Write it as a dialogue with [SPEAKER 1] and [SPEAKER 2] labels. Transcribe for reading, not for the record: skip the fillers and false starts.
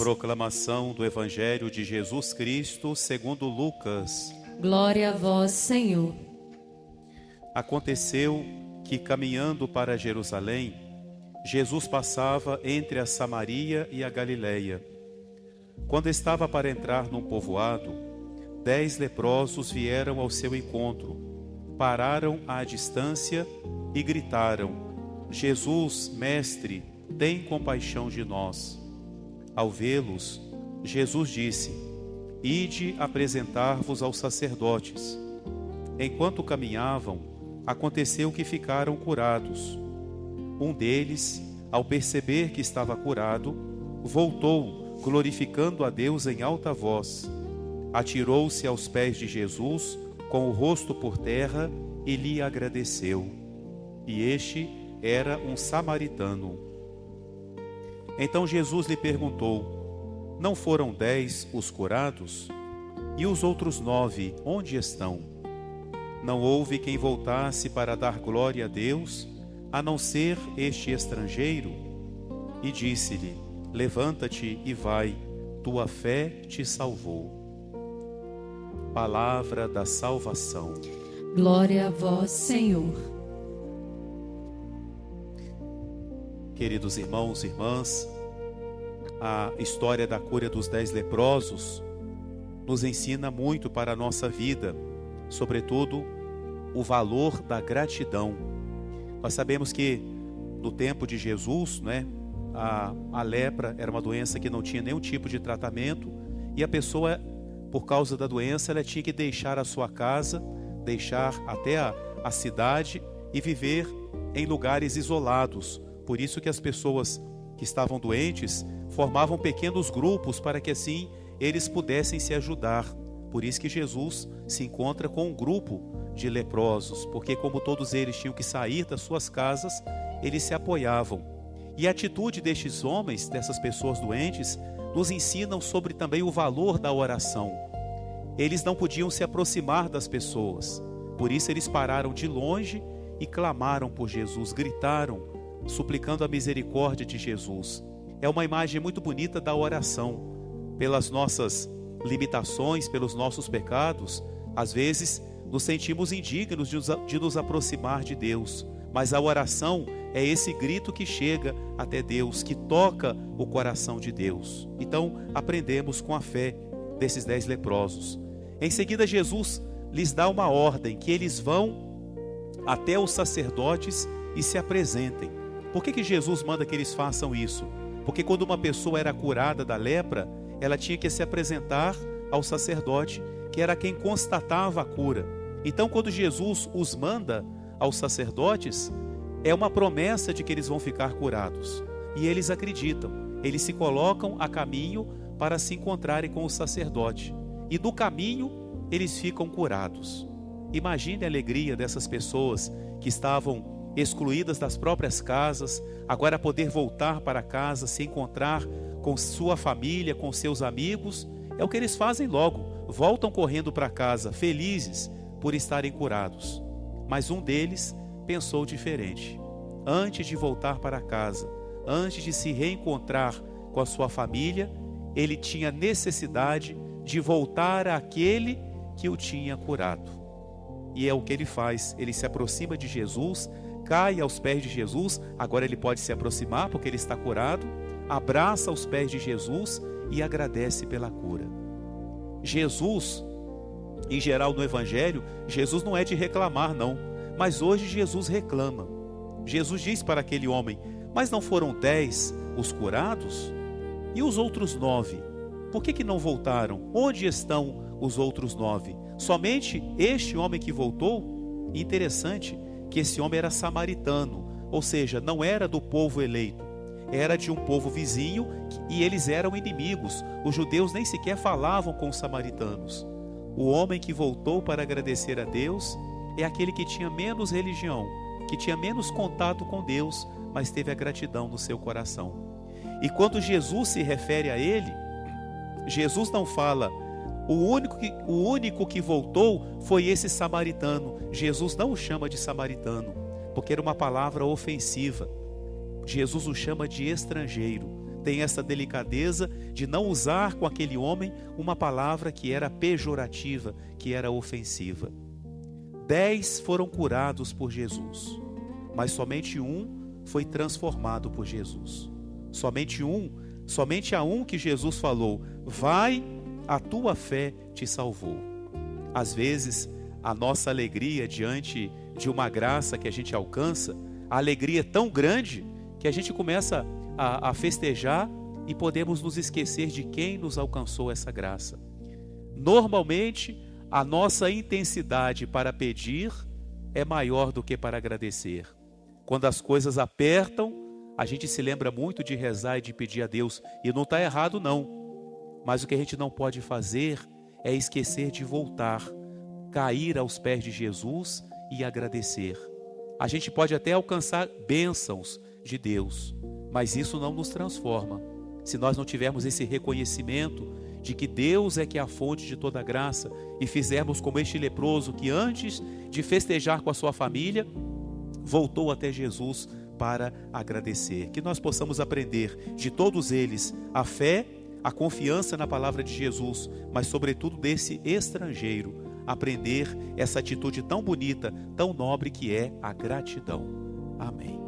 [SPEAKER 1] Proclamação do Evangelho de Jesus Cristo segundo Lucas.
[SPEAKER 2] Glória a vós, Senhor.
[SPEAKER 1] Aconteceu que, caminhando para Jerusalém, Jesus passava entre a Samaria e a Galileia. Quando estava para entrar num povoado, 10 leprosos vieram ao seu encontro, pararam à distância e gritaram: Jesus, mestre, tem compaixão de nós. Ao vê-los, Jesus disse: Ide apresentar-vos aos sacerdotes. Enquanto caminhavam, aconteceu que ficaram curados. Um deles, ao perceber que estava curado, voltou, glorificando a Deus em alta voz. Atirou-se aos pés de Jesus, com o rosto por terra, e lhe agradeceu. E este era um samaritano. Então Jesus lhe perguntou: Não foram 10 os curados? E os outros 9, onde estão? Não houve quem voltasse para dar glória a Deus, a não ser este estrangeiro? E disse-lhe: Levanta-te e vai, tua fé te salvou. Palavra da salvação.
[SPEAKER 2] Glória a vós, Senhor.
[SPEAKER 1] Queridos irmãos e irmãs, a história da cura dos 10 leprosos nos ensina muito para a nossa vida, sobretudo o valor da gratidão. Nós sabemos que no tempo de Jesus, a lepra era uma doença que não tinha nenhum tipo de tratamento, e a pessoa, por causa da doença, ela tinha que deixar a sua casa, deixar até a cidade e viver em lugares isolados. Por isso que as pessoas que estavam doentes formavam pequenos grupos para que assim eles pudessem se ajudar. Por isso que Jesus se encontra com um grupo de leprosos, porque como todos eles tinham que sair das suas casas, eles se apoiavam. E a atitude destes homens, dessas pessoas doentes, nos ensinam sobre também o valor da oração. Eles não podiam se aproximar das pessoas, por isso eles pararam de longe e clamaram por Jesus, gritaram, suplicando a misericórdia de Jesus. É uma imagem muito bonita da oração. Pelas nossas limitações, pelos nossos pecados, às vezes nos sentimos indignos de nos aproximar de Deus, mas a oração é esse grito que chega até Deus, que toca o coração de Deus. Então aprendemos com a fé desses 10 leprosos. Em seguida, Jesus lhes dá uma ordem, que eles vão até os sacerdotes e se apresentem. Por que Jesus manda que eles façam isso? Porque quando uma pessoa era curada da lepra, ela tinha que se apresentar ao sacerdote, que era quem constatava a cura. Então, quando Jesus os manda aos sacerdotes, é uma promessa de que eles vão ficar curados. E eles acreditam, eles se colocam a caminho para se encontrarem com o sacerdote. E no caminho, eles ficam curados. Imagine a alegria dessas pessoas que estavam excluídas das próprias casas, agora poder voltar para casa, se encontrar com sua família, com seus amigos. É o que eles fazem logo, voltam correndo para casa, felizes por estarem curados. Mas um deles pensou diferente. Antes de voltar para casa, antes de se reencontrar com a sua família, ele tinha necessidade de voltar àquele que o tinha curado. E é o que ele faz, ele se aproxima de Jesus, cai aos pés de Jesus, agora ele pode se aproximar porque ele está curado, abraça os pés de Jesus e agradece pela cura. Jesus, em geral no Evangelho, Jesus não é de reclamar não, mas hoje Jesus reclama. Jesus diz para aquele homem: Mas não foram 10 os curados? E os outros 9? Por que não voltaram? Onde estão os outros 9? Somente este homem que voltou? Interessante que esse homem era samaritano, ou seja, não era do povo eleito, era de um povo vizinho e eles eram inimigos. Os judeus nem sequer falavam com os samaritanos. O homem que voltou para agradecer a Deus é aquele que tinha menos religião, que tinha menos contato com Deus, mas teve a gratidão no seu coração. E quando Jesus se refere a ele, Jesus não fala: o único que voltou foi esse samaritano. Jesus não o chama de samaritano, porque era uma palavra ofensiva. Jesus o chama de estrangeiro. tem essa delicadeza de não usar com aquele homem uma palavra que era pejorativa, que era ofensiva. 10 foram curados por Jesus, mas somente um foi transformado por Jesus. Somente a um que Jesus falou: vai, a tua fé te salvou. Às vezes, a nossa alegria diante de uma graça que a gente alcança, a alegria é tão grande que a gente começa a festejar e podemos nos esquecer de quem nos alcançou essa graça. Normalmente, a nossa intensidade para pedir é maior do que para agradecer. Quando as coisas apertam, a gente se lembra muito de rezar e de pedir a Deus, e não está errado não, mas o que a gente não pode fazer é esquecer de voltar, cair aos pés de Jesus e agradecer. A gente pode até alcançar bênçãos de Deus, mas isso não nos transforma. Se nós não tivermos esse reconhecimento de que Deus é que é a fonte de toda graça e fizermos como este leproso que antes de festejar com a sua família, voltou até Jesus para agradecer. Que nós possamos aprender de todos eles a fé, a confiança na palavra de Jesus, mas sobretudo desse estrangeiro, aprender essa atitude tão bonita, tão nobre que é a gratidão. Amém.